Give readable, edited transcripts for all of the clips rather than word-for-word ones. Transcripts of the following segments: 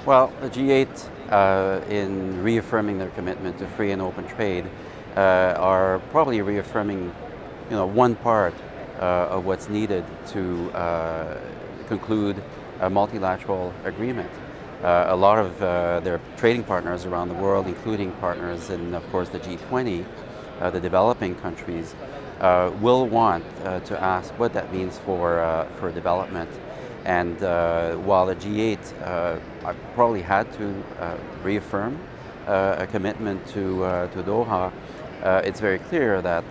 Well, the G8, in reaffirming their commitment to free and open trade, are probably reaffirming, one part of what's needed to conclude a multilateral agreement. A lot of their trading partners around the world, including partners in, of course, the G20, the developing countries, will want to ask what that means for development. And while the G8 probably had to reaffirm a commitment to Doha, it's very clear that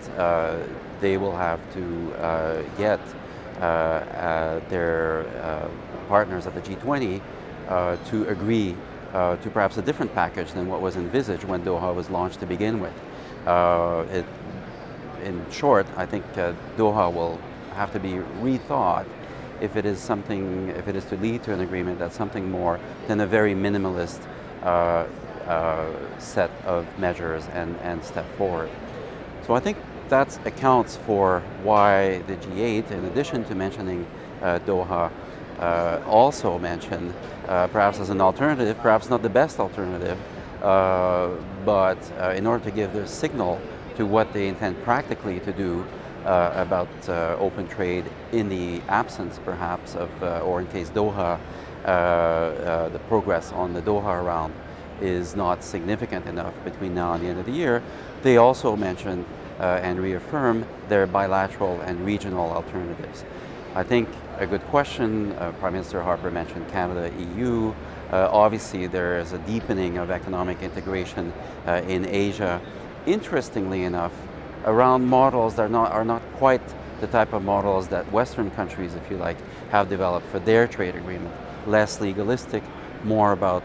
they will have to get their partners at the G20 to agree to perhaps a different package than what was envisaged when Doha was launched to begin with. In short, I think Doha will have to be rethought if it is to lead to an agreement that's something more than a very minimalist set of measures and step forward. So I think that accounts for why the G8, in addition to mentioning Doha, also mentioned, perhaps as an alternative, perhaps not the best alternative, but in order to give the signal to what they intend practically to do about open trade in the absence, perhaps, of, or in case Doha, the progress on the Doha round is not significant enough between now and the end of the year. They also mentioned and reaffirm their bilateral and regional alternatives. I think a good question, Prime Minister Harper mentioned Canada, EU. Obviously there is a deepening of economic integration in Asia. Interestingly enough, around models that are not quite the type of models that Western countries, if you like, have developed for their trade agreement. Less legalistic, more about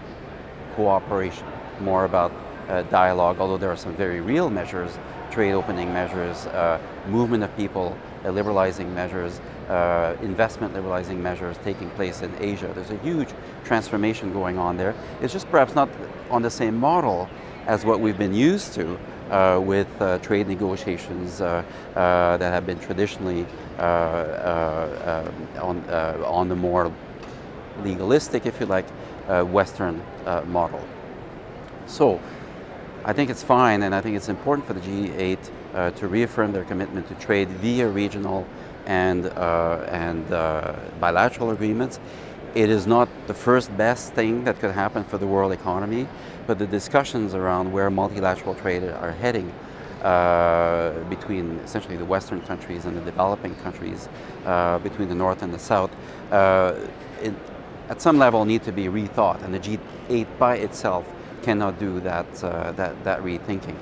cooperation, more about dialogue, although there are some very real measures, trade opening measures, movement of people, liberalizing measures, investment liberalizing measures taking place in Asia. There's a huge transformation going on there. It's just perhaps not on the same model as what we've been used to with trade negotiations that have been traditionally on the more legalistic, if you like, Western model. So I think it's fine, and I think it's important for the G8 to reaffirm their commitment to trade via regional and bilateral agreements. It is not the first best thing that could happen for the world economy, but the discussions around where multilateral trade are heading between essentially the Western countries and the developing countries, between the North and the South, at some level need to be rethought, and the G8 by itself cannot do that rethinking.